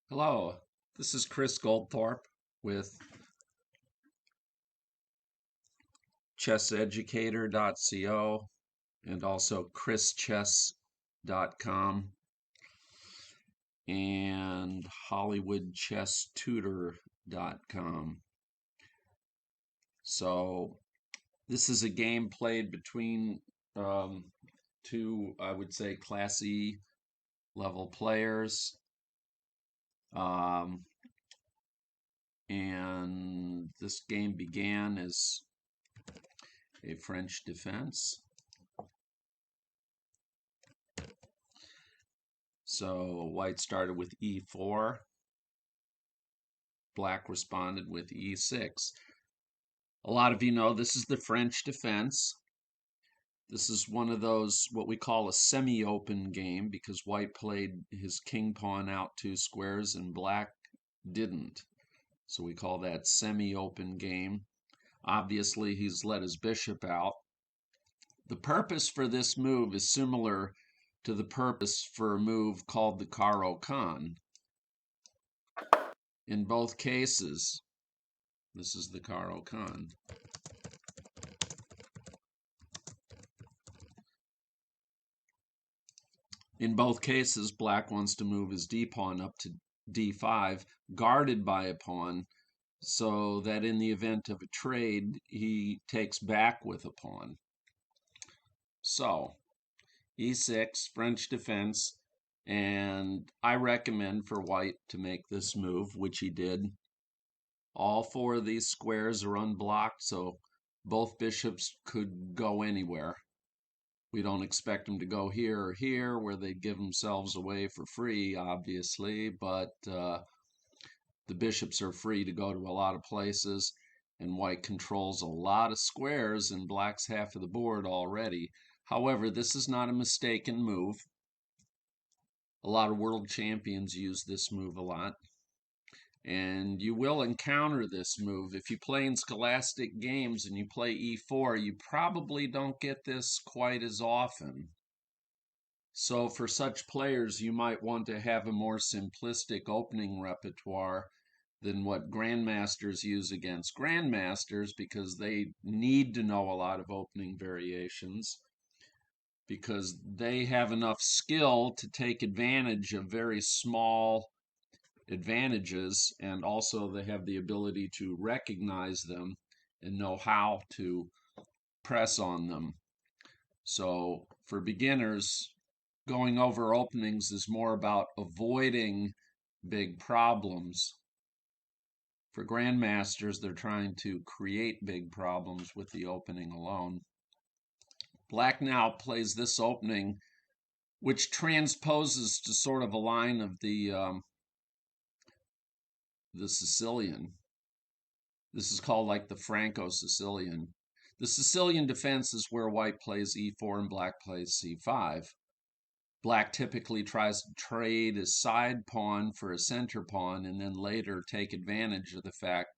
Hello, this is Chris Goldthorpe with chesseducator.co and also chrischess.com and hollywoodchesstutor.com. So this is a game played between two, I would say, Class E level players. Um, and this game began as a French defense. So white started with e4. Black responded with e6. A lot of you know this is the French defense. This is one of those, what we call a semi-open game, because white played his king pawn out 2 squares and black didn't. So we call that semi-open game. Obviously, he's let his bishop out. The purpose for this move is similar to the purpose for a move called the Caro-Kann. In both cases, this is the Caro-Kann. In both cases, black wants to move his d-pawn up to d5, guarded by a pawn, so that in the event of a trade, he takes back with a pawn. So, e6, French defense, and I recommend for white to make this move, which he did. All 4 of these squares are unblocked, so both bishops could go anywhere. We don't expect them to go here or here where they give themselves away for free, obviously, but the bishops are free to go to a lot of places, and white controls a lot of squares in black's half of the board already. However, this is not a mistaken move. A lot of world champions use this move a lot. And you will encounter this move. If you play in scholastic games and you play e4, you probably don't get this quite as often. So for such players, you might want to have a more simplistic opening repertoire than what grandmasters use against grandmasters, because they need to know a lot of opening variations, because they have enough skill to take advantage of very small advantages, and also they have the ability to recognize them and know how to press on them. So for beginners, going over openings is more about avoiding big problems. For grandmasters, they're trying to create big problems with the opening alone. Black now plays this opening, which transposes to sort of a line of the Sicilian. This is called like the Franco Sicilian. The Sicilian defense is where white plays e4 and black plays c5. Black typically tries to trade a side pawn for a center pawn and then later take advantage of the fact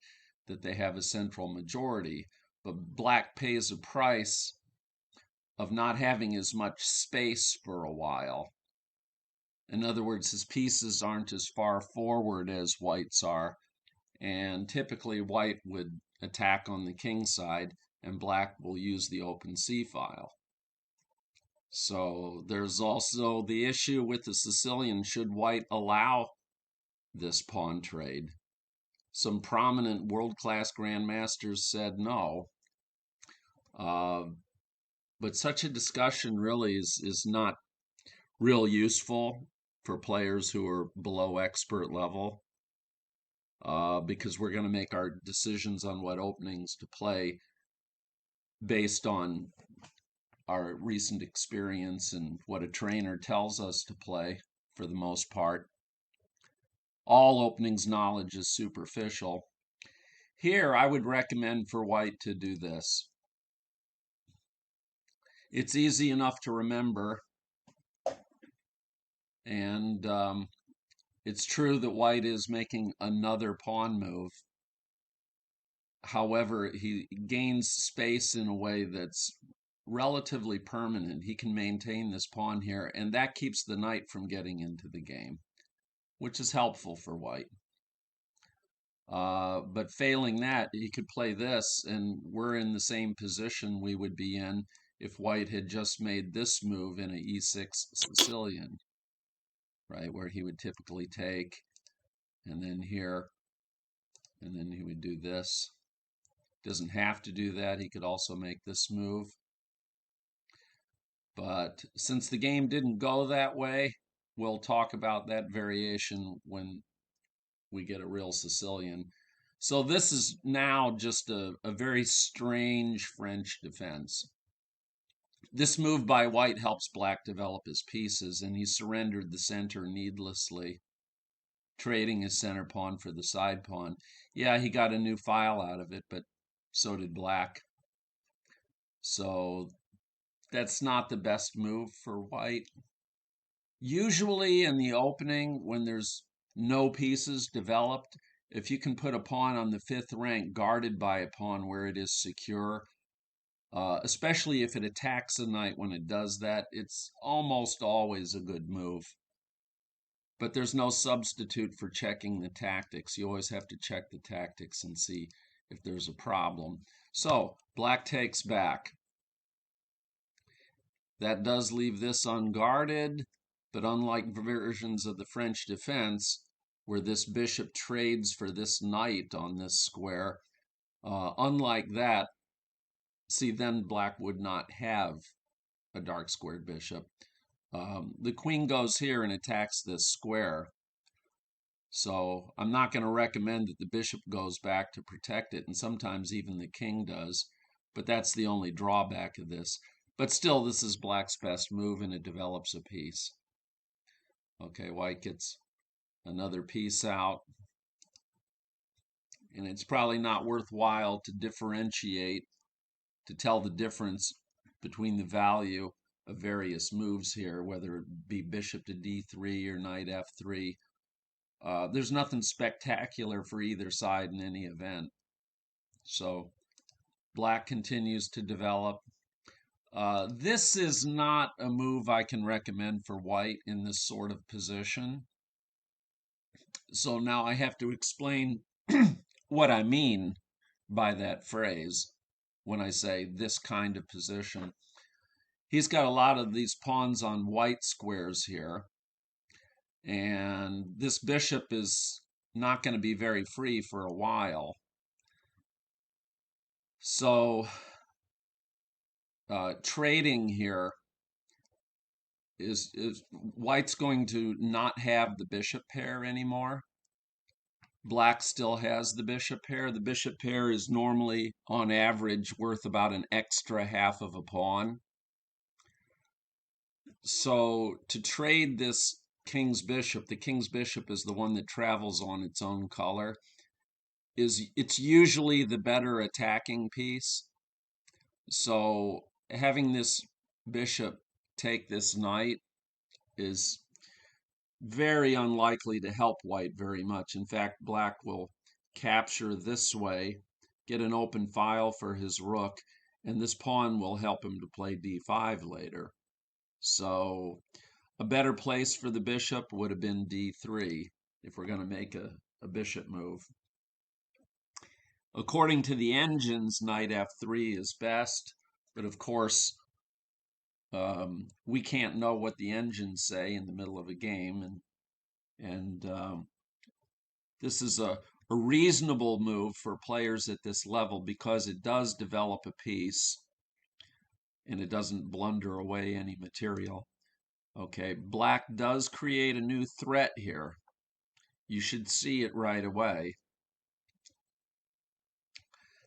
that they have a central majority. But black pays a price of not having as much space for a while. In other words, his pieces aren't as far forward as white's are, and typically white would attack on the king side and black will use the open c file. So there's also the issue with the Sicilian, should white allow this pawn trade? Some prominent world-class grandmasters said no. But such a discussion really is not real useful for players who are below expert level, because we're going to make our decisions on what openings to play based on our recent experience and what a trainer tells us to play for the most part. All openings knowledge is superficial. Here, I would recommend for white to do this. It's easy enough to remember, and it's true that white is making another pawn move. However, he gains space in a way that's relatively permanent. He can maintain this pawn here, and that keeps the knight from getting into the game. which is helpful for white. But failing that, he could play this, and we're in the same position we would be in if white had just made this move in a e6 Sicilian, right, where he would typically take, and then here, and then he would do this. Doesn't have to do that. He could also make this move. But since the game didn't go that way, we'll talk about that variation when we get a real Sicilian. So this is now just a very strange French defense. This move by white helps black develop his pieces, and he surrendered the center needlessly, trading his center pawn for the side pawn. Yeah, he got a new file out of it, but so did black. So that's not the best move for white. Usually in the opening, when there's no pieces developed, if you can put a pawn on the fifth rank guarded by a pawn where it is secure, especially if it attacks a knight when it does that, it's almost always a good move. But there's no substitute for checking the tactics. You always have to check the tactics and see if there's a problem. So black takes back. That does leave this unguarded, but unlike versions of the French defense, where this bishop trades for this knight on this square, unlike that, see, then black would not have a dark squared bishop. The queen goes here and attacks this square. So I'm not going to recommend that the bishop goes back to protect it, and sometimes even the king does, but that's the only drawback of this. But still, this is black's best move, and it develops a piece. Okay, white gets another piece out. And it's probably not worthwhile to differentiate, to tell the difference between the value of various moves here, whether it be bishop to d3 or knight f3. There's nothing spectacular for either side in any event. So black continues to develop. This is not a move I can recommend for white in this sort of position. So now I have to explain what I mean by that phrase when I say this kind of position. He's got a lot of these pawns on white squares here, and this bishop is not going to be very free for a while. So trading here is white's going to not have the bishop pair anymore. Black still has the bishop pair. The bishop pair is normally, on average, worth about an extra half of a pawn. So to trade this king's bishop, the king's bishop is the one that travels on its own color, it's usually the better attacking piece. So having this bishop take this knight is very unlikely to help white very much. In fact, black will capture this way, get an open file for his rook, and this pawn will help him to play d5 later. So a better place for the bishop would have been d3 if we're going to make a bishop move. According to the engines, knight f3 is best, but of course, we can't know what the engines say in the middle of a game, and this is a reasonable move for players at this level because it does develop a piece and it doesn't blunder away any material. Okay, black does create a new threat here. You should see it right away.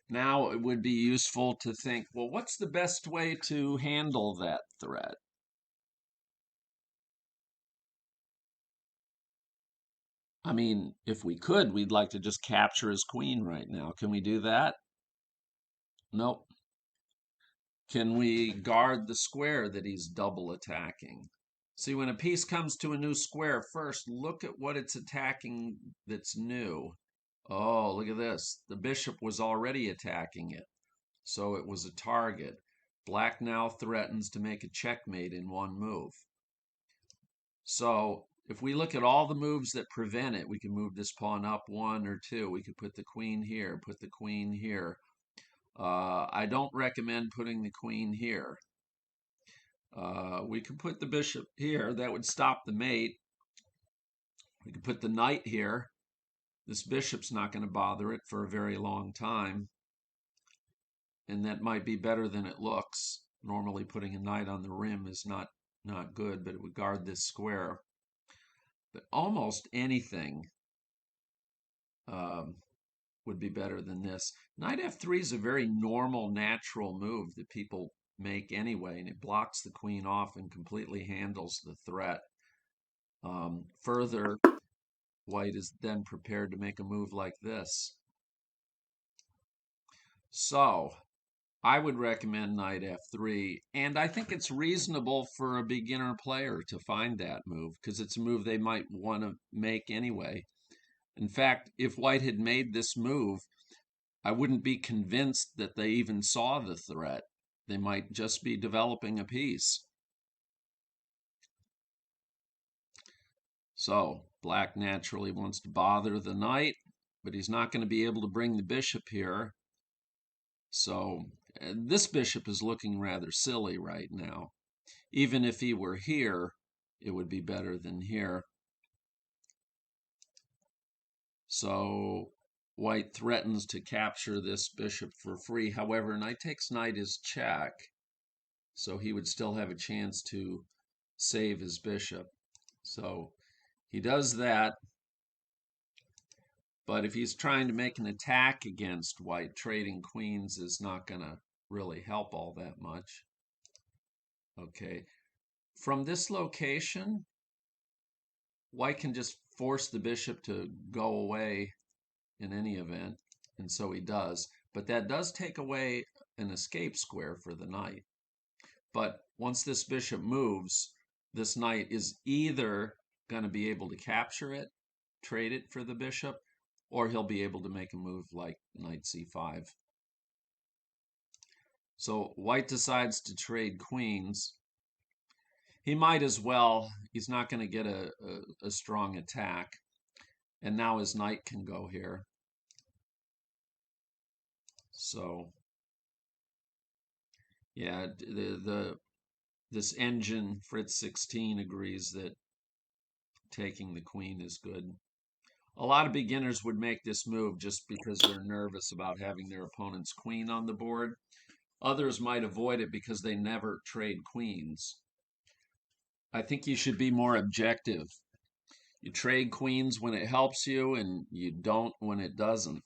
Now it would be useful to think, well, what's the best way to handle that threat? I mean, if we could, we'd like to just capture his queen right now. Can we do that? Nope. Can we guard the square that he's double attacking? See, when a piece comes to a new square, first look at what it's attacking that's new. Oh, look at this. The bishop was already attacking it, so it was a target. Black now threatens to make a checkmate in one move. So if we look at all the moves that prevent it, we can move this pawn up 1 or 2. We could put the queen here, put the queen here. I don't recommend putting the queen here. We could put the bishop here. That would stop the mate. We could put the knight here. This bishop's not going to bother it for a very long time. And that might be better than it looks. Normally putting a knight on the rim is not good, but it would guard this square. But almost anything would be better than this. Knight f3 is a very normal, natural move that people make anyway, and it blocks the queen off and completely handles the threat. Further, white is then prepared to make a move like this. So I would recommend knight f3, and I think it's reasonable for a beginner player to find that move because it's a move they might want to make anyway. In fact, if white had made this move, I wouldn't be convinced that they even saw the threat. They might just be developing a piece. So black naturally wants to bother the knight, but he's not going to be able to bring the bishop here. So this bishop is looking rather silly right now. Even if he were here, it would be better than here. So white threatens to capture this bishop for free. However, knight takes knight is check, so he would still have a chance to save his bishop. So he does that. But if he's trying to make an attack against white, trading queens is not going to really help all that much. Okay. From this location, white can just force the bishop to go away in any event, and so he does. But that does take away an escape square for the knight. But once this bishop moves, this knight is either going to be able to capture it, trade it for the bishop, or he'll be able to make a move like knight c5. So white decides to trade queens. He might as well. He's not going to get a strong attack. And now his knight can go here. So yeah, this engine Fritz 16 agrees that taking the queen is good. A lot of beginners would make this move just because they're nervous about having their opponent's queen on the board. Others might avoid it because they never trade queens. I think you should be more objective. You trade queens when it helps you, and you don't when it doesn't.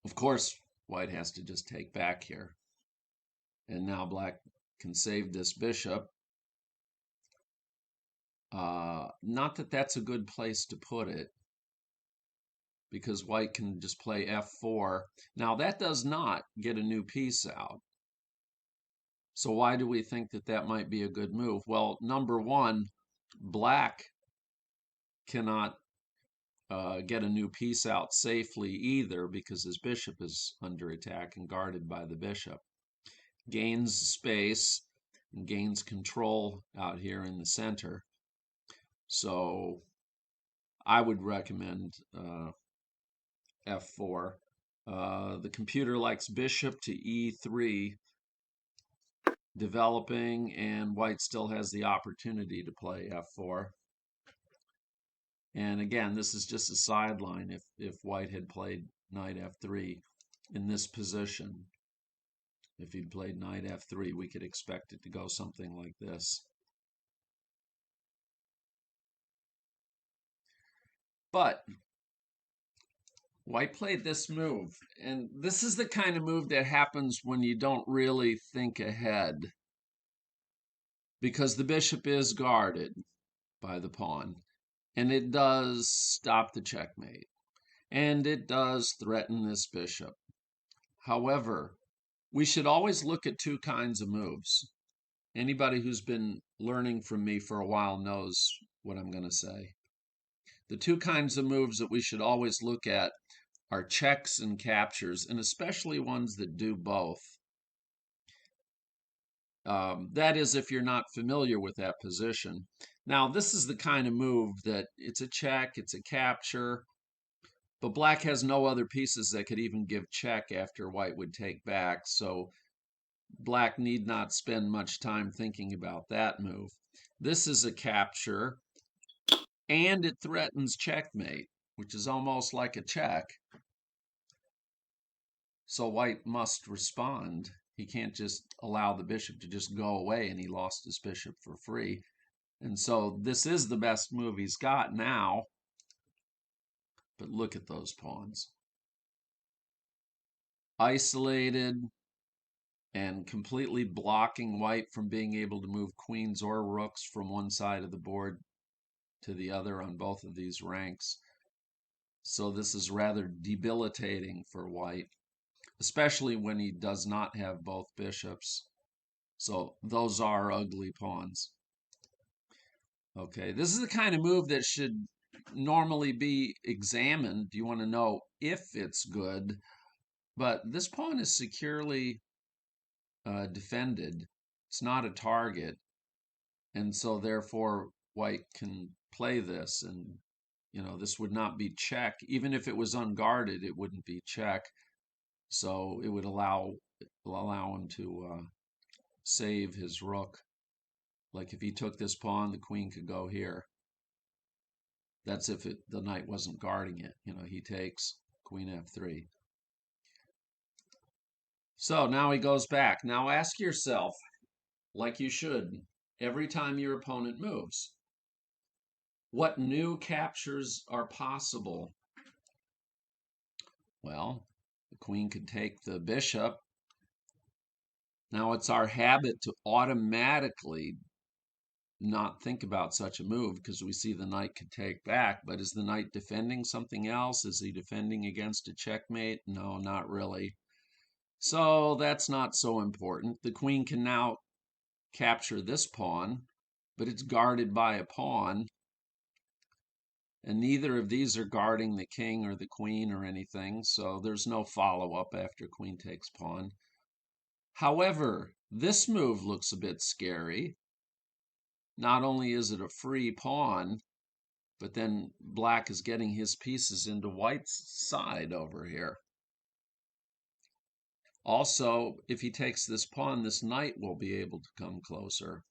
Of course, white has to just take back here. And now black can save this bishop. Not that that's a good place to put it, because white can just play f4. Now that does not get a new piece out. So why do we think that that might be a good move? Well, number one, black cannot get a new piece out safely either because his bishop is under attack and guarded by the bishop. Gains space and gains control out here in the center. So I would recommend f4. The computer likes bishop to e3 developing, and white still has the opportunity to play f4. And again, this is just a sideline if white had played knight f3 in this position. If he'd played knight f3, we could expect it to go something like this. But white played this move, and this is the kind of move that happens when you don't really think ahead, because the bishop is guarded by the pawn, and it does stop the checkmate, and it does threaten this bishop. However, we should always look at two kinds of moves. Anybody who's been learning from me for a while knows what I'm going to say. The two kinds of moves that we should always look at are checks and captures, and especially ones that do both. That is, if you're not familiar with that position. Now, this is the kind of move that it's a check, it's a capture, but black has no other pieces that could even give check after white would take back, so black need not spend much time thinking about that move. This is a capture, and it threatens checkmate, which is almost like a check. So white must respond. He can't just allow the bishop to just go away, and he lost his bishop for free. And so this is the best move he's got now. But look at those pawns. Isolated and completely blocking white from being able to move queens or rooks from one side of the board to the other on both of these ranks. So this is rather debilitating for white, especially when he does not have both bishops. So those are ugly pawns. Okay, this is the kind of move that should normally be examined. You want to know if it's good, but this pawn is securely defended. It's not a target, and so therefore white can play this, and this would not be check. Even if it was unguarded, it wouldn't be check. So it would allow him to save his rook. Like if he took this pawn, the queen could go here. That's if the knight wasn't guarding it. He takes queen f3. So now he goes back. Now ask yourself, like you should, every time your opponent moves, what new captures are possible? Well, the queen could take the bishop. Now it's our habit to automatically not think about such a move because we see the knight could take back. But is the knight defending something else? Is he defending against a checkmate? No, not really. So that's not so important. The queen can now capture this pawn, but it's guarded by a pawn. And neither of these are guarding the king or the queen or anything, so there's no follow-up after queen takes pawn. However, this move looks a bit scary. Not only is it a free pawn, but then black is getting his pieces into white's side over here. Also, if he takes this pawn, this knight will be able to come closer.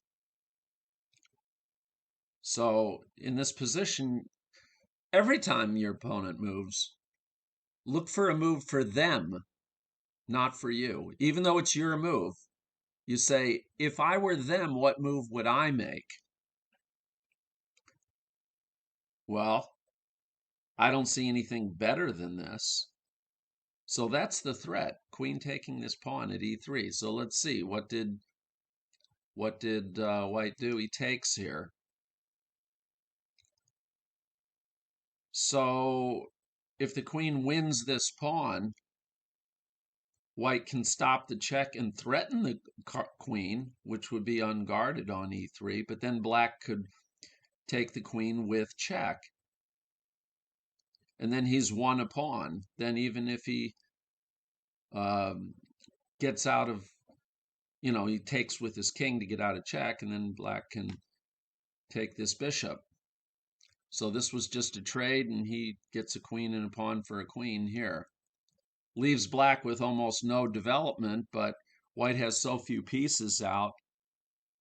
So in this position, every time your opponent moves, look for a move for them, not for you. Even though it's your move, you say, if I were them, what move would I make? Well, I don't see anything better than this. So that's the threat, queen taking this pawn at e3. So let's see, what did white do? He takes here. So if the queen wins this pawn, white can stop the check and threaten the queen, which would be unguarded on e3, but then black could take the queen with check. And then he's won a pawn. Then even if he gets out of, he takes with his king to get out of check, and then black can take this bishop. So this was just a trade, and he gets a queen and a pawn for a queen here. Leaves black with almost no development, but white has so few pieces out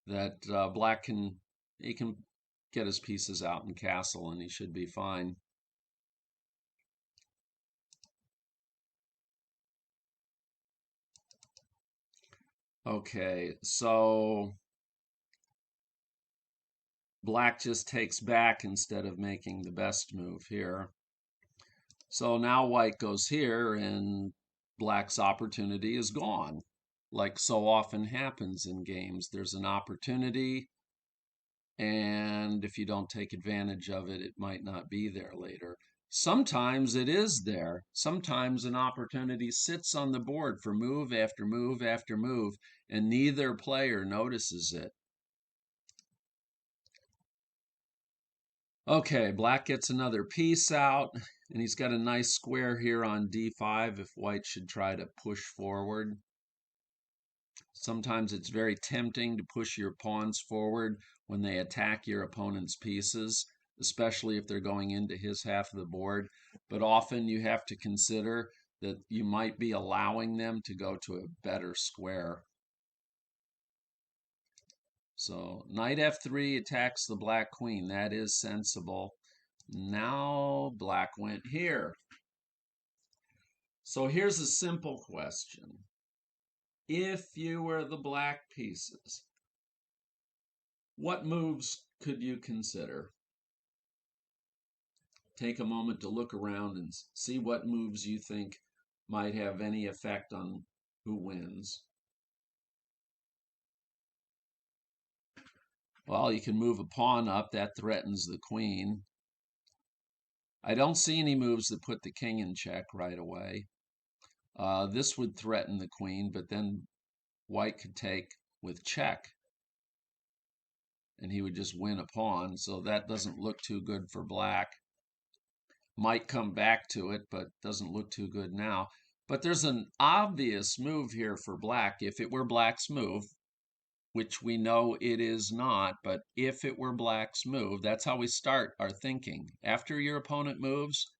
that black can get his pieces out and castle, and he should be fine. Okay, so black just takes back instead of making the best move here. So now white goes here, and black's opportunity is gone. Like so often happens in games, there's an opportunity, and if you don't take advantage of it, it might not be there later. Sometimes it is there. Sometimes an opportunity sits on the board for move after move after move, and neither player notices it. Okay, black gets another piece out, and he's got a nice square here on d5 if white should try to push forward. Sometimes it's very tempting to push your pawns forward when they attack your opponent's pieces, especially if they're going into his half of the board. But often you have to consider that you might be allowing them to go to a better square. So knight f3 attacks the black queen. That is sensible. Now black went here. So here's a simple question. If you were the black pieces, what moves could you consider? Take a moment to look around and see what moves you think might have any effect on who wins. Well, you can move a pawn up. That threatens the queen. I don't see any moves that put the king in check right away. This would threaten the queen, but then white could take with check, and he would just win a pawn, so that doesn't look too good for black. Might come back to it, but doesn't look too good now. But there's an obvious move here for black. If it were black's move, which we know it is not, but if it were black's move, that's how we start our thinking. After your opponent moves,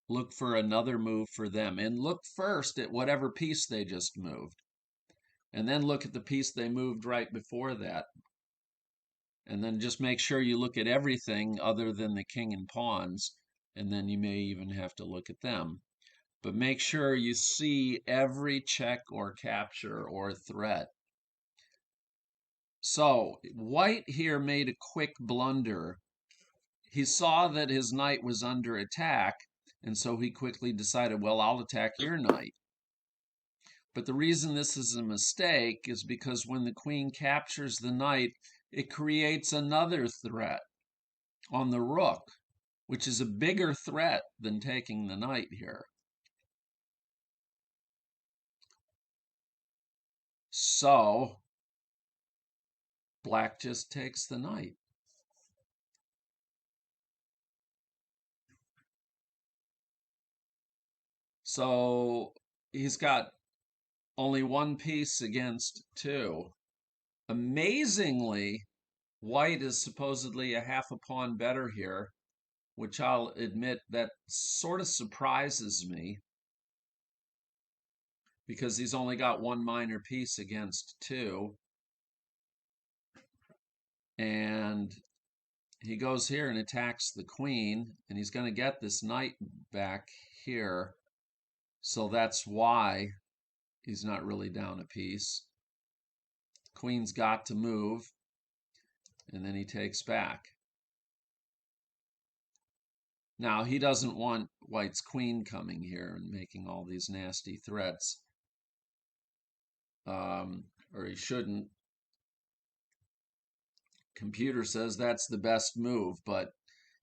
look for another move for them, and look first at whatever piece they just moved, and then look at the piece they moved right before that, and then just make sure you look at everything other than the king and pawns, and then you may even have to look at them. But make sure you see every check or capture or threat. So white here made a quick blunder. He saw that his knight was under attack, and so he quickly decided, well, I'll attack your knight. But the reason this is a mistake is because when the queen captures the knight, it creates another threat on the rook, which is a bigger threat than taking the knight here. So black just takes the knight. So he's got only one piece against two. Amazingly, white is supposedly a half a pawn better here, which I'll admit that sort of surprises me, because he's only got one minor piece against two. And he goes here and attacks the queen, and he's going to get this knight back here. So that's why he's not really down a piece. Queen's got to move, and then he takes back. Now, he doesn't want white's queen coming here and making all these nasty threats. Or he shouldn't. Computer says that's the best move, but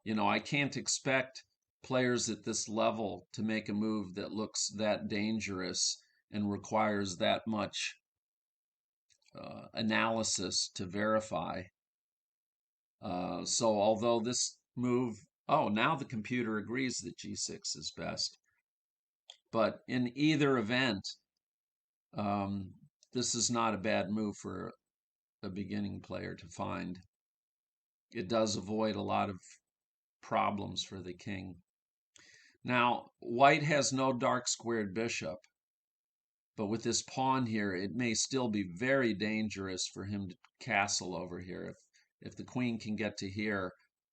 I can't expect players at this level to make a move that looks that dangerous and requires that much analysis to verify. So although this move, now the computer agrees that g6 is best. But in either event, this is not a bad move for a beginning player to find. It does avoid a lot of problems for the king. Now, white has no dark squared bishop, but with this pawn here, it may still be very dangerous for him to castle over here. If the queen can get to here,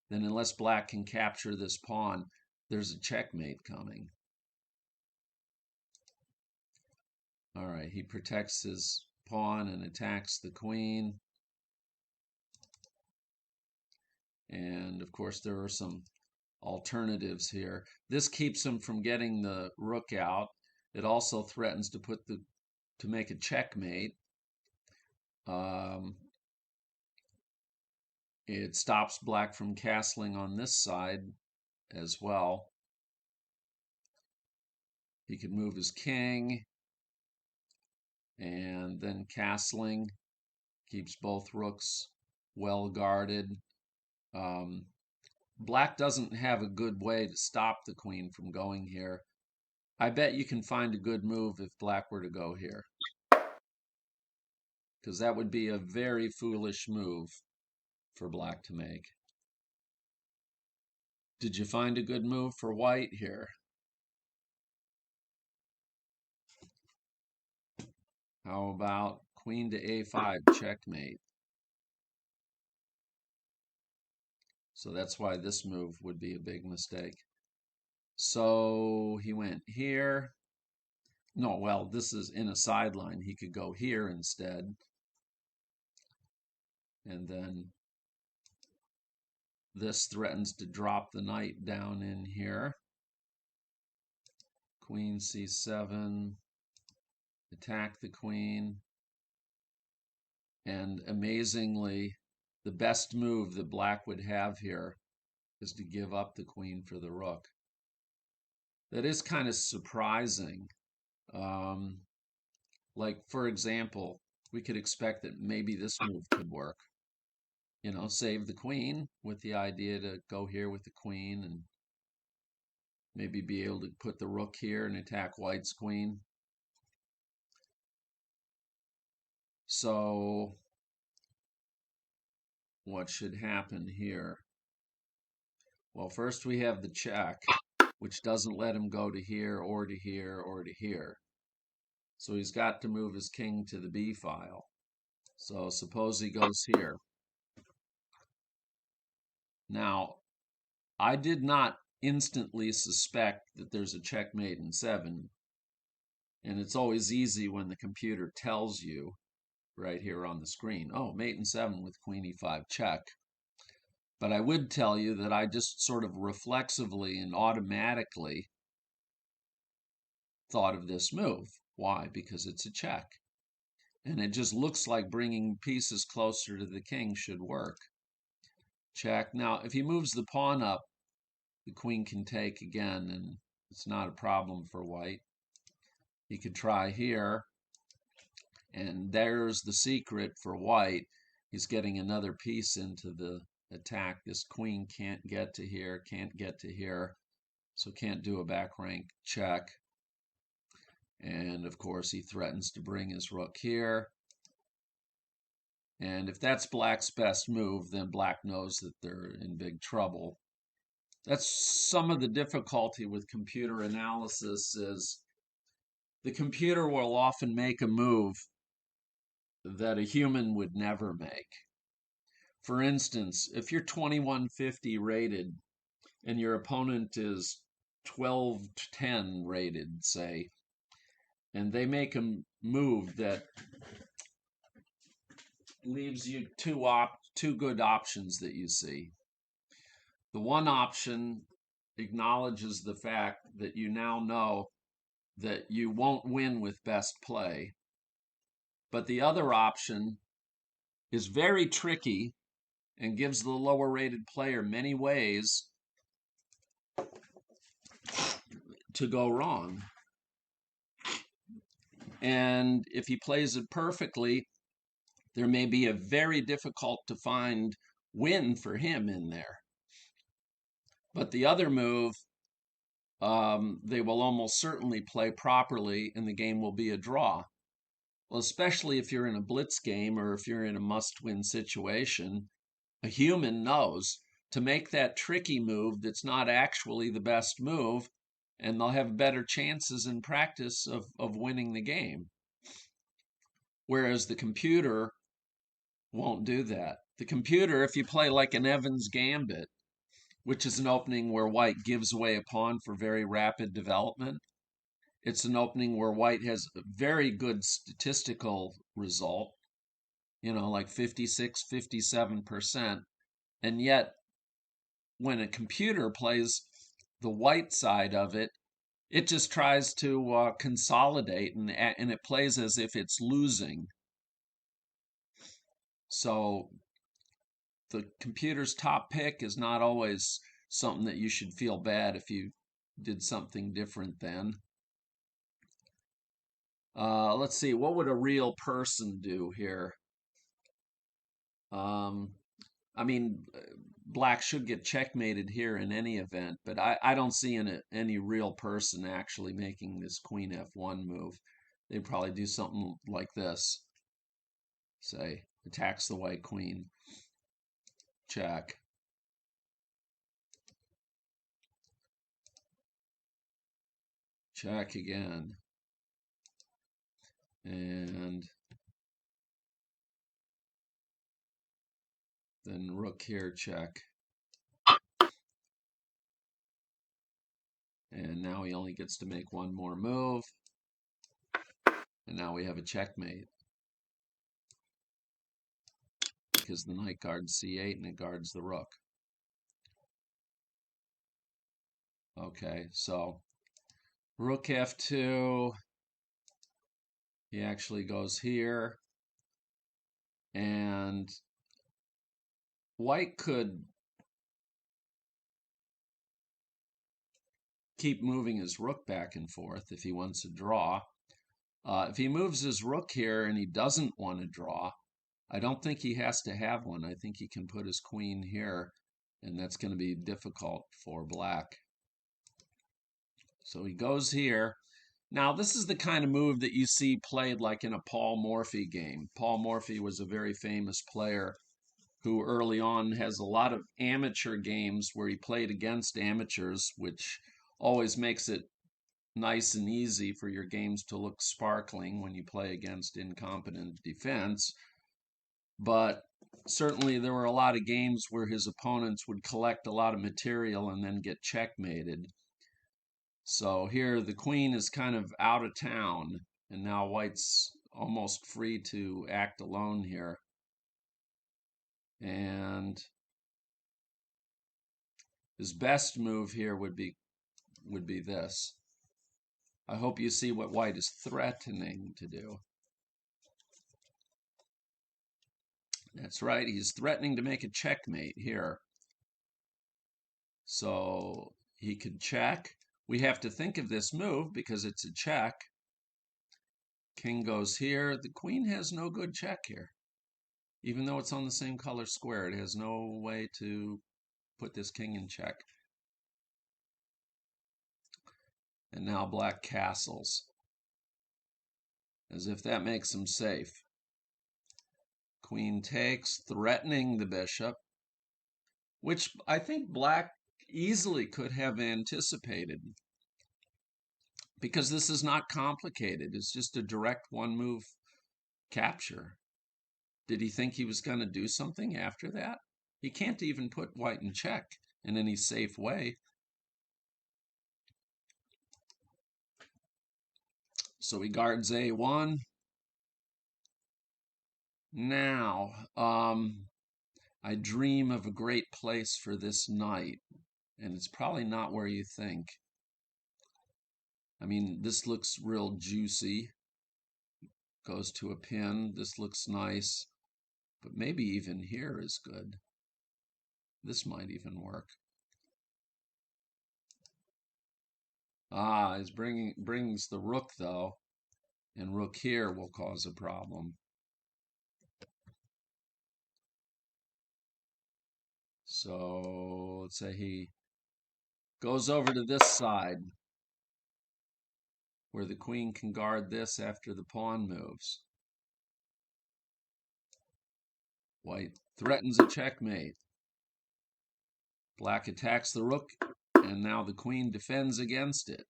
then unless black can capture this pawn, there's a checkmate coming. All right, he protects his pawn and attacks the queen. And of course, there are some alternatives here. This keeps him from getting the rook out. It also threatens to make a checkmate. It stops black from castling on this side as well. He could move his king, and then castling keeps both rooks well guarded. Black doesn't have a good way to stop the queen from going here. I bet you can find a good move if black were to go here, because that would be a very foolish move for black to make. Did you find a good move for white here? How about queen to a5, checkmate? So that's why this move would be a big mistake. So he went here. No, well, this is in a sideline. He could go here instead. And then this threatens to drop the knight down in here. Queen c7, attack the queen. And amazingly, the best move that black would have here is to give up the queen for the rook. That is kind of surprising. Like, for example, we could expect that maybe this move could work. You know, save the queen with the idea to go here with the queen and maybe be able to put the rook here and attack white's queen. So what should happen here? Well, first we have the check, which doesn't let him go to here or to here or to here. So he's got to move his king to the b file. So suppose he goes here. Now, I did not instantly suspect that there's a checkmate in 7. And it's always easy when the computer tells you right here on the screen, oh, mate in 7 with queen e5 check. But I would tell you that I just sort of reflexively and automatically thought of this move. Why? Because it's a check. And it just looks like bringing pieces closer to the king should work. Check. Now, if he moves the pawn up, the queen can take again, and it's not a problem for white. He could try here, and there's the secret for white. He's getting another piece into the attack. This queen can't get to here, can't get to here, so can't do a back rank check. And of course, he threatens to bring his rook here. And if that's black's best move, then black knows that they're in big trouble. That's some of the difficulty with computer analysis is the computer will often make a move that a human would never make. For instance, if you're 2150 rated and your opponent is 1210 rated, say, and they make a move that leaves you two good options that you see. The one option acknowledges the fact that you now know that you won't win with best play. But the other option is very tricky and gives the lower rated player many ways to go wrong. And if he plays it perfectly, there may be a very difficult to find win for him in there. But the other move, they will almost certainly play properly and the game will be a draw. Well, especially if you're in a blitz game or if you're in a must-win situation, a human knows to make that tricky move that's not actually the best move, and they'll have better chances in practice of winning the game. Whereas the computer won't do that. The computer, if you play like an Evans Gambit, which is an opening where white gives away a pawn for very rapid development, it's an opening where white has a very good statistical result, you know, like 56, 57%. And yet, when a computer plays the white side of it, it just tries to consolidate and it plays as if it's losing. So the computer's top pick is not always something that you should feel bad if you did something different then. Let's see, what would a real person do here? I mean, black should get checkmated here in any event, but I don't see any real person actually making this queen f1 move. They'd probably do something like this. Say, attacks the white queen. check. Check again. And then rook here, check. And now he only gets to make one more move. And now we have a checkmate. Because the knight guards c8 and it guards the rook. Okay, so rook f2. He actually goes here. And white could keep moving his rook back and forth if he wants to draw. If he moves his rook here and he doesn't want to draw, I don't think he has to have one. I think he can put his queen here, and that's going to be difficult for black. So he goes here. Now, this is the kind of move that you see played like in a Paul Morphy game. Paul Morphy was a very famous player who early on has a lot of amateur games where he played against amateurs, which always makes it nice and easy for your games to look sparkling when you play against incompetent defense. But certainly there were a lot of games where his opponents would collect a lot of material and then get checkmated. So here the queen is kind of out of town, and now white's almost free to act alone here. And his best move here would be this. I hope you see what white is threatening to do. That's right, he's threatening to make a checkmate here. So he could check. We have to think of this move because it's a check. King goes here. The queen has no good check here. Even though it's on the same color square, it has no way to put this king in check. And now black castles, as if that makes him safe. Queen takes, threatening the bishop, which I think black easily could have anticipated, because this is not complicated. It's just a direct one-move capture. Did he think he was going to do something after that? He can't even put white in check in any safe way. So he guards a1. Now, I dream of a great place for this knight, and it's probably not where you think. I mean, this looks real juicy. Goes to a pin. This looks nice, but maybe even here is good. This might even work. Ah, it brings the rook though, and rook here will cause a problem. So let's say he goes over to this side where the queen can guard this after the pawn moves. White threatens a checkmate. Black attacks the rook, and now the queen defends against it.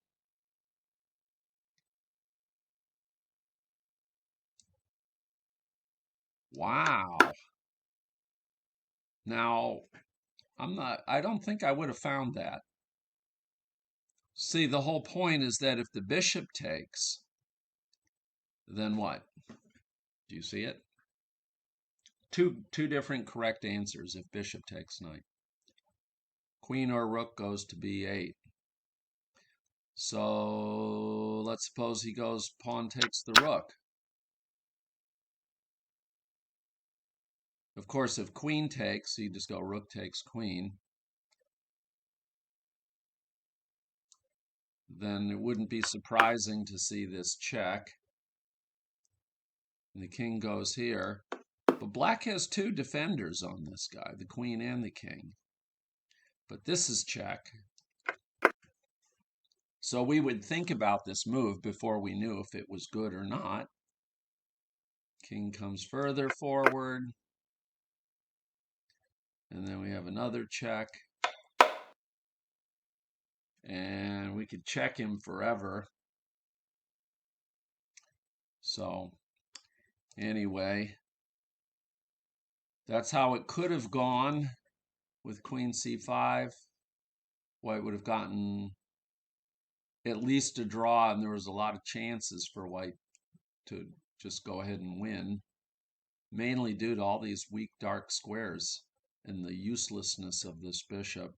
Wow. Now, I don't think I would have found that. See, the whole point is that if the bishop takes, then what? Do you see it? Two different correct answers if bishop takes knight. Queen or rook goes to b8. So let's suppose he goes pawn takes the rook. Of course, if queen takes, you just go rook takes queen. Then it wouldn't be surprising to see this check. And the king goes here. But black has two defenders on this guy, the queen and the king. But this is check. So we would think about this move before we knew if it was good or not. King comes further forward. And then we have another check. And we could check him forever. So anyway, that's how it could have gone with Queen C5. White would have gotten at least a draw, and there was a lot of chances for White to just go ahead and win, mainly due to all these weak dark squares and the uselessness of this bishop.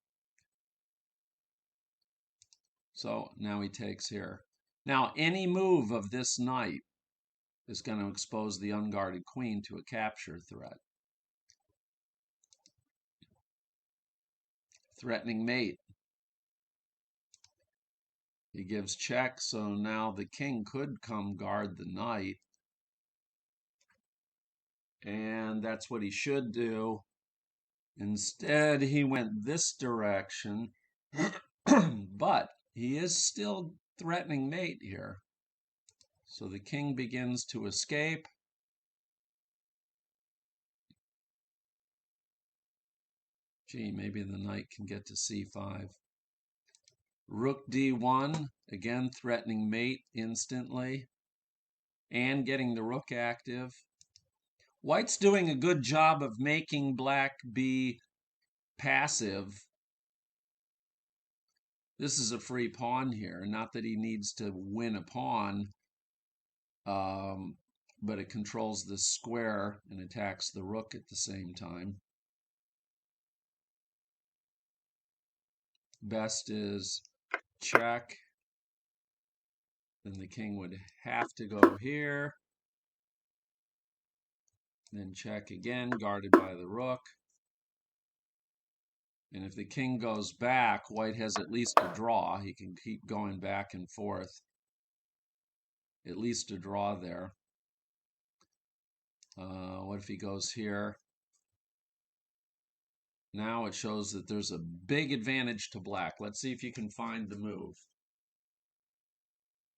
So now he takes here. Now, any move of this knight is going to expose the unguarded queen to a capture threat. Threatening mate. He gives check, so now the king could come guard the knight. And that's what he should do. Instead, he went this direction, but he is still threatening mate here. So the king begins to escape. Gee, maybe the knight can get to c5. Rook d1, again threatening mate instantly, and getting the rook active. White's doing a good job of making black be passive. This is a free pawn here. Not that he needs to win a pawn, but it controls this square and attacks the rook at the same time. Best is check. Then the king would have to go here. Then check again, guarded by the rook. And if the king goes back, White has at least a draw. He can keep going back and forth. At least a draw there. What if he goes here? Now it shows that there's a big advantage to black. Let's see if you can find the move.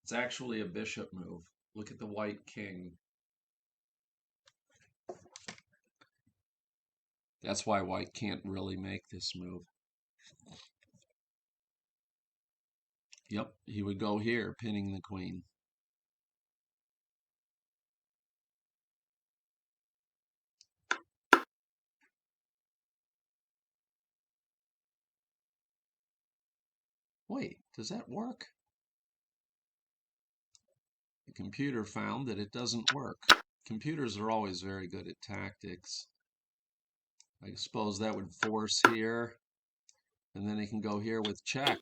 It's actually a bishop move. Look at the white king. That's why White can't really make this move. Yep, he would go here, pinning the queen. Wait, does that work? The computer found that it doesn't work. Computers are always very good at tactics. I suppose that would force here, and then he can go here with check.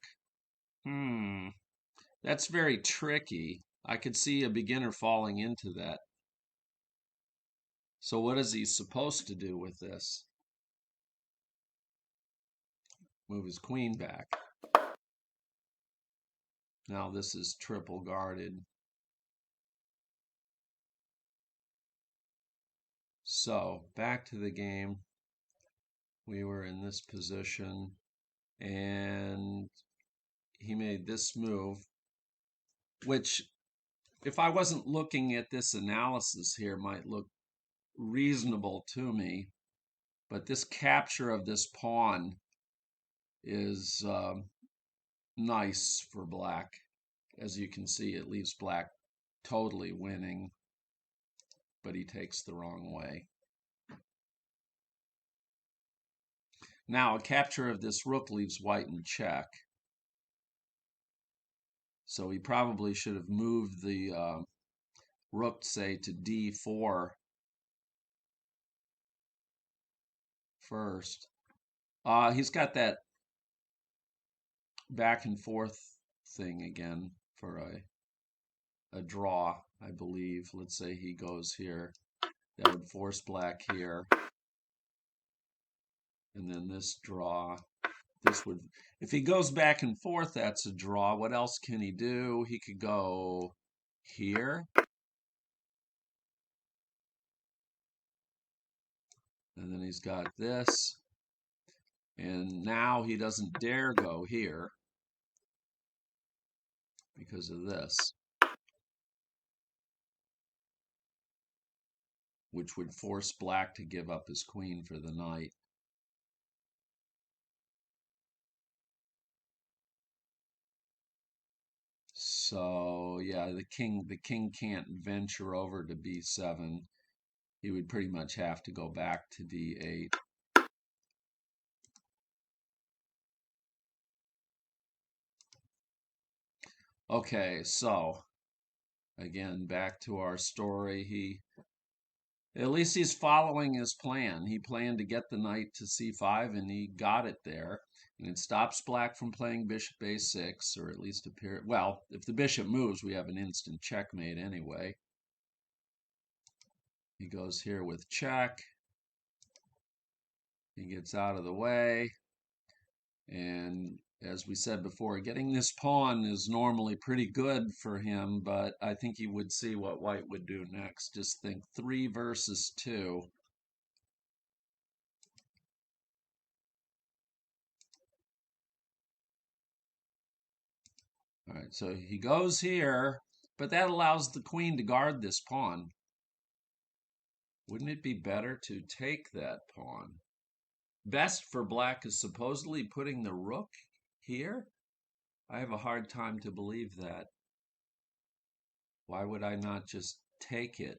That's very tricky. I could see a beginner falling into that. So what is he supposed to do with this? Move his queen back. Now this is triple guarded. So back to the game. We were in this position, and he made this move, which, if I wasn't looking at this analysis here, might look reasonable to me. But this capture of this pawn is nice for black. As you can see, it leaves black totally winning, but he takes the wrong way. Now, a capture of this rook leaves white in check. So he probably should have moved the rook, say, to d4 first. He's got that back and forth thing again for a draw, I believe. Let's say he goes here. That would force black here. And then this draw. This would, if he goes back and forth, that's a draw. What else can he do? He could go here. And then he's got this. And now he doesn't dare go here because of this, which would force black to give up his queen for the knight. So yeah, the king can't venture over to b7. He would pretty much have to go back to d8. Okay, so again, back to our story. At least he's following his plan. He planned to get the knight to c5, and he got it there. And it stops black from playing bishop a6, or at least appear. Well, if the bishop moves, we have an instant checkmate anyway. He goes here with check. He gets out of the way. And as we said before, getting this pawn is normally pretty good for him, but I think he would see what white would do next. Just think 3 versus 2. All right, so he goes here, but that allows the queen to guard this pawn. Wouldn't it be better to take that pawn? Best for black is supposedly putting the rook here. I have a hard time to believe that. Why would I not just take it?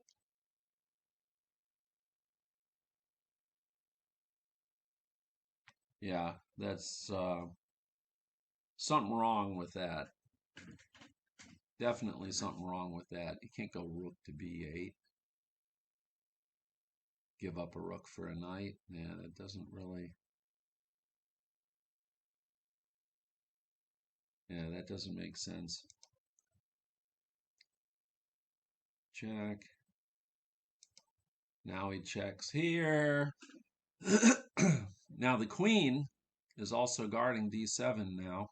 Yeah, that's something wrong with that. Definitely something wrong with that. You can't go rook to b8. Give up a rook for a knight. Yeah, that doesn't really... Yeah, that doesn't make sense. Check. Now he checks here. Now the queen is also guarding d7 now.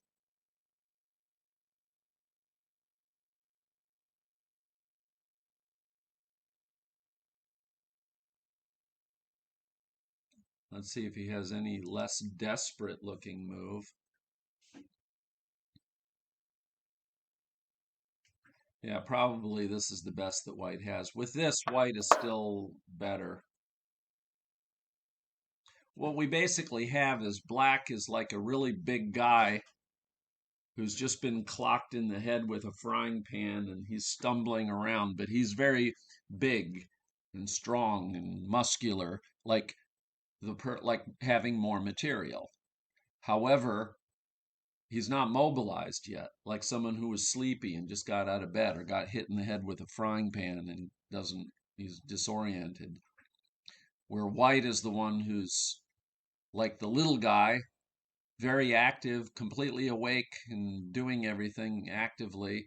Let's see if he has any less desperate looking move. Yeah, probably this is the best that white has. With this, white is still better. What we basically have is black is like a really big guy who's just been clocked in the head with a frying pan, and he's stumbling around, but he's very big and strong and muscular, like like having more material. However, he's not mobilized yet, like someone who was sleepy and just got out of bed or got hit in the head with a frying pan and he's disoriented. Where white is the one who's like the little guy, very active, completely awake and doing everything actively,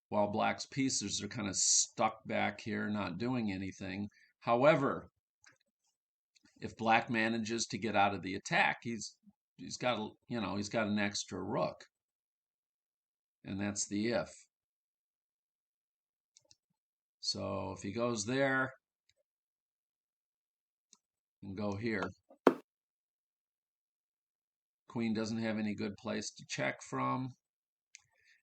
while black's pieces are kind of stuck back here, not doing anything. However, if black manages to get out of the attack, he's got he's got an extra rook, and that's the if. So if he goes there and go here, queen doesn't have any good place to check from.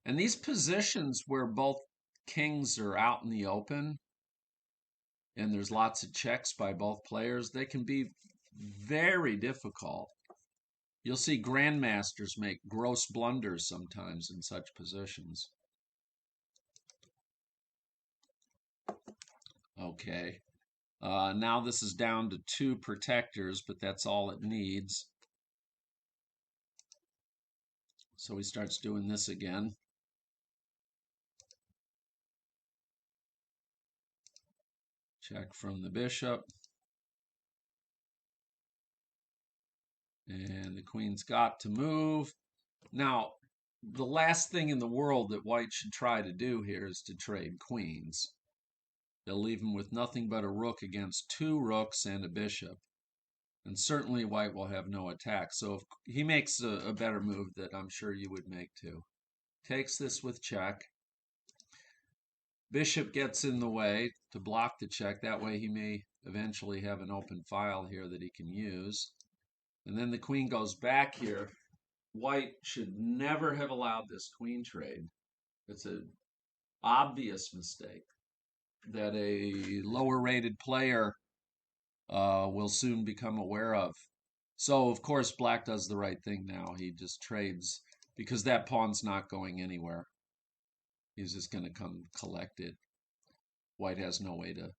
And these positions where both kings are out in the open and there's lots of checks by both players, they can be very difficult. You'll see grandmasters make gross blunders sometimes in such positions. Okay. Now this is down to 2 protectors, but that's all it needs. So he starts doing this again. Check from the bishop. And the queen's got to move. Now, the last thing in the world that white should try to do here is to trade queens. They'll leave him with nothing but a rook against 2 rooks and a bishop. And certainly white will have no attack. So if he makes a better move that I'm sure you would make too. Takes this with check. Bishop gets in the way to block the check. That way he may eventually have an open file here that he can use. And then the queen goes back here. White should never have allowed this queen trade. It's an obvious mistake that a lower rated player will soon become aware of. So, of course, black does the right thing now. He just trades because that pawn's not going anywhere. He's just going to come collect it. White has no way to,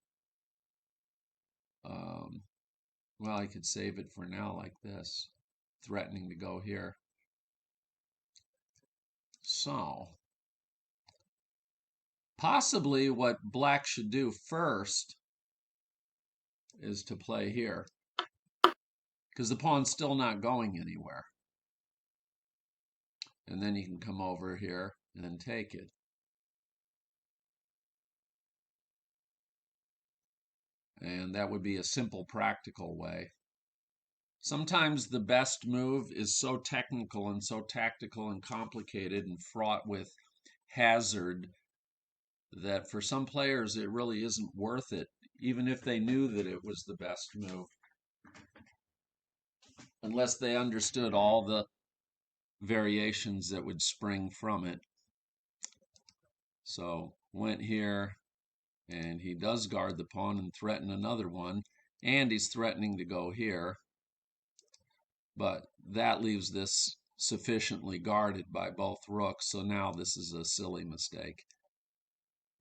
um, well, I could save it for now like this, threatening to go here. So, possibly what black should do first is to play here, because the pawn's still not going anywhere. And then you can come over here and take it. And that would be a simple, practical way. Sometimes the best move is so technical and so tactical and complicated and fraught with hazard that for some players it really isn't worth it, even if they knew that it was the best move, unless they understood all the variations that would spring from it. So went here, and he does guard the pawn and threaten another one, and he's threatening to go here. But that leaves this sufficiently guarded by both rooks, so now this is a silly mistake.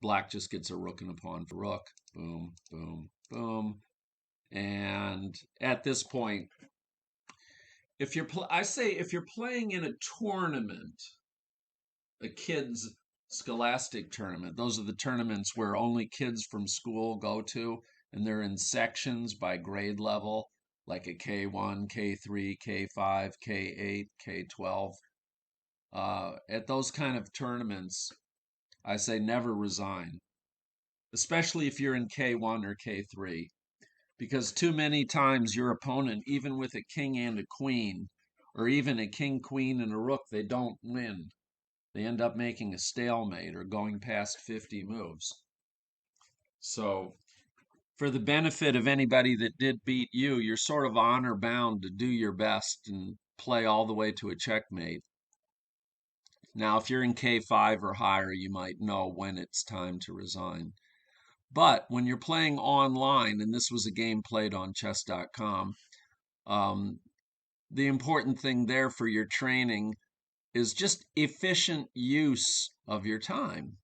Black just gets a rook and a pawn for rook. Boom, boom, boom. And at this point, if you're playing in a tournament, a kids scholastic tournament, those are the tournaments where only kids from school go to, and they're in sections by grade level, like a K1, K3, K5, K8, K12. At those kind of tournaments, I say never resign, especially if you're in K1 or K3, because too many times your opponent, even with a king and a queen, or even a king, queen, and a rook, they don't win. They end up making a stalemate or going past 50 moves. So for the benefit of anybody that did beat you, you're sort of honor bound to do your best and play all the way to a checkmate. Now, if you're in K5 or higher, you might know when it's time to resign. But when you're playing online, and this was a game played on chess.com, the important thing there for your training is just efficient use of your time.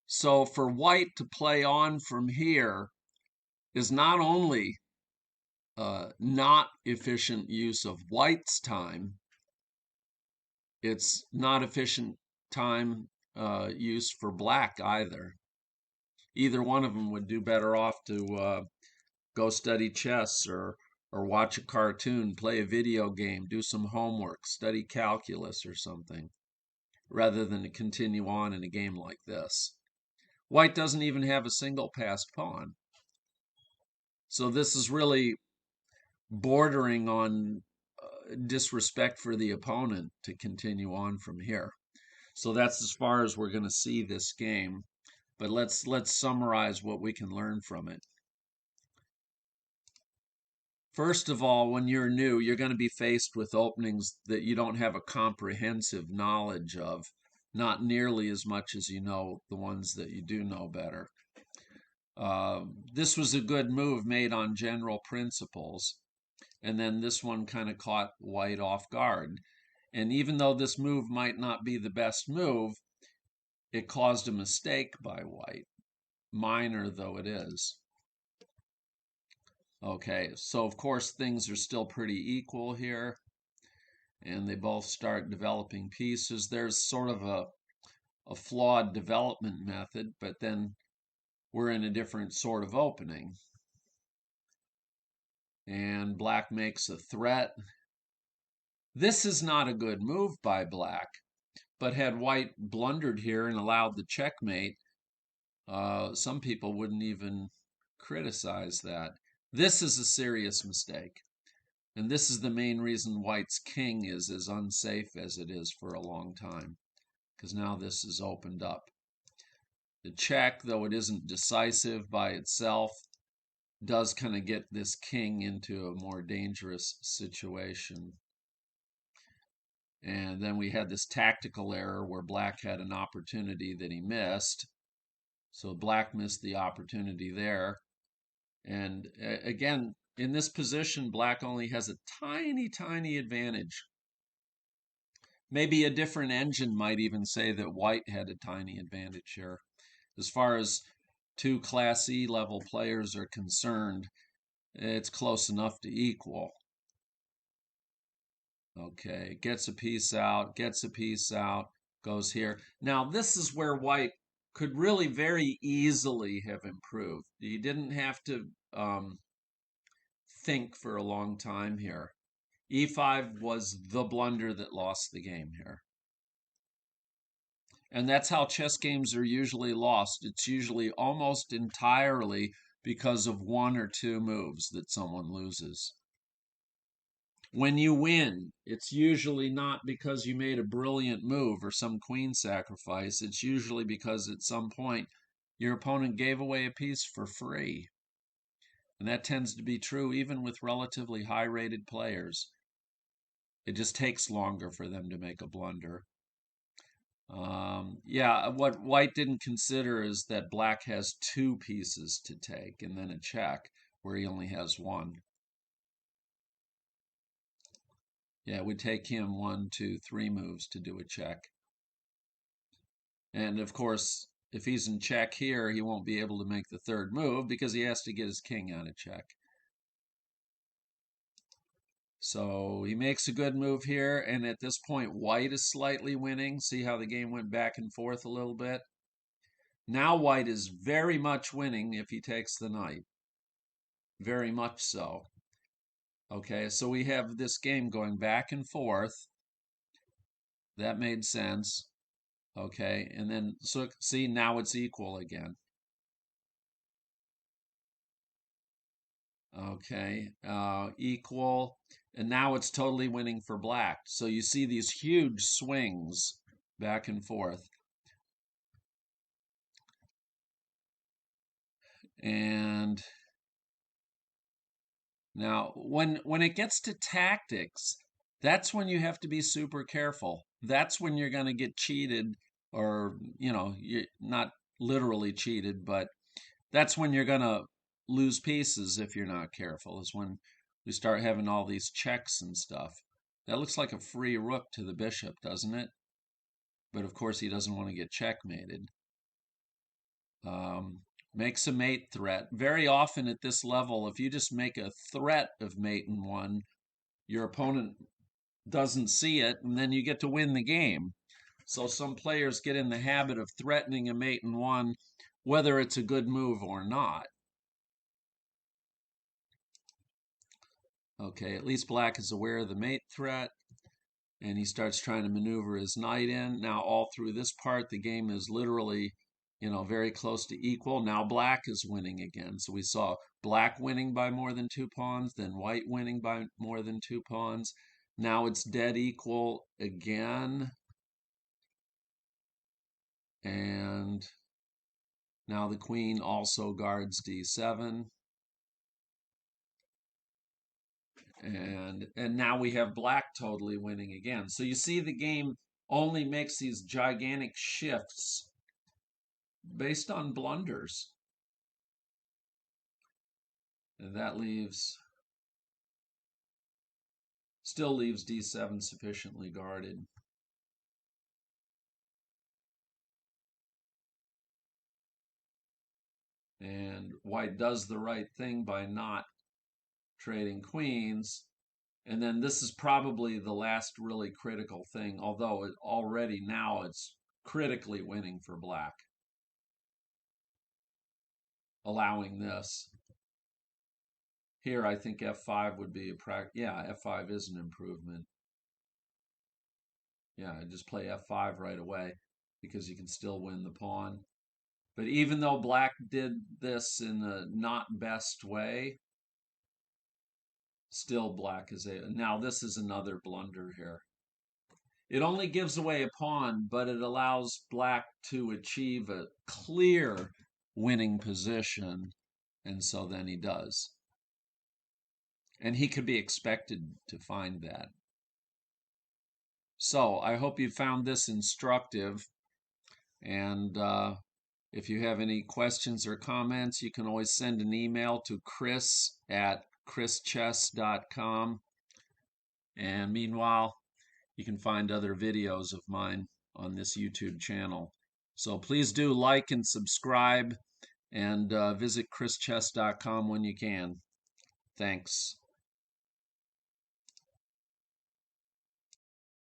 So for white to play on from here is not only not efficient use of white's time, it's not efficient time use for black either. Either one of them would do better off to go study chess or watch a cartoon, play a video game, do some homework, study calculus or something, rather than to continue on in a game like this. White doesn't even have a single passed pawn. So this is really bordering on disrespect for the opponent to continue on from here. So that's as far as we're going to see this game. But let's summarize what we can learn from it. First of all, when you're new, you're going to be faced with openings that you don't have a comprehensive knowledge of, not nearly as much as you know the ones that you do know better. This was a good move made on general principles, and then this one kind of caught white off guard. And even though this move might not be the best move, it caused a mistake by white, minor though it is. Okay, so of course things are still pretty equal here, and they both start developing pieces. There's sort of a flawed development method, but then we're in a different sort of opening. And black makes a threat. This is not a good move by black, but had white blundered here and allowed the checkmate, some people wouldn't even criticize that. This is a serious mistake. And this is the main reason white's king is as unsafe as it is for a long time, because now this is opened up. The check, though it isn't decisive by itself, does kind of get this king into a more dangerous situation. And then we had this tactical error where black had an opportunity that he missed. So black missed the opportunity there. And again, in this position, black only has a tiny, tiny advantage. Maybe a different engine might even say that white had a tiny advantage here. As far as two Class E level players are concerned, it's close enough to equal. Okay, gets a piece out, gets a piece out, goes here. Now, this is where white could really very easily have improved. He didn't have to think for a long time here. E5 was the blunder that lost the game here. And that's how chess games are usually lost. It's usually almost entirely because of one or two moves that someone loses. When you win, it's usually not because you made a brilliant move or some queen sacrifice. It's usually because at some point your opponent gave away a piece for free. And that tends to be true even with relatively high rated players. It just takes longer for them to make a blunder. Yeah, what white didn't consider is that black has two pieces to take and then a check where he only has one. Yeah, it would take him 1, 2, 3 moves to do a check. And of course, if he's in check here, he won't be able to make the third move because he has to get his king out of check. So he makes a good move here, and at this point, white is slightly winning. See how the game went back and forth a little bit? Now white is very much winning if he takes the knight. Very much so. Okay, so we have this game going back and forth. That made sense. Okay, and then, so see, now it's equal again. Okay, equal. And now it's totally winning for black. So you see these huge swings back and forth. And now when it gets to tactics, that's when you have to be super careful. That's when you're going to get cheated, or you're not literally cheated, but that's when you're going to lose pieces if you're not careful, is when we start having all these checks and stuff. That looks like a free rook to the bishop, doesn't it? But of course he doesn't want to get checkmated. Makes a mate threat. Very often at this level, if you just make a threat of mate in one, your opponent doesn't see it, and then you get to win the game. So some players get in the habit of threatening a mate in one, whether it's a good move or not. Okay, at least black is aware of the mate threat, and he starts trying to maneuver his knight in. Now all through this part, the game is literally, very close to equal. Now black is winning again. So we saw black winning by more than 2 pawns, then white winning by more than 2 pawns. Now it's dead equal again. And now the queen also guards d7. And now we have black totally winning again. So you see the game only makes these gigantic shifts based on blunders. And that still leaves d7 sufficiently guarded. And white does the right thing by not trading queens. And then this is probably the last really critical thing, although already now it's critically winning for black, allowing this. Here, I think f5 would be yeah, f5 is an improvement. Yeah, just play f5 right away because you can still win the pawn. But even though black did this in a not best way, still black is a. Now this is another blunder here. It only gives away a pawn, but it allows black to achieve a clear winning position, and so then he does. And he could be expected to find that. So I hope you found this instructive. And if you have any questions or comments, you can always send an email to chris@chrischess.com. And meanwhile, You can find other videos of mine on this YouTube channel. So please do like and subscribe, and visit chrischess.com when you can. Thanks.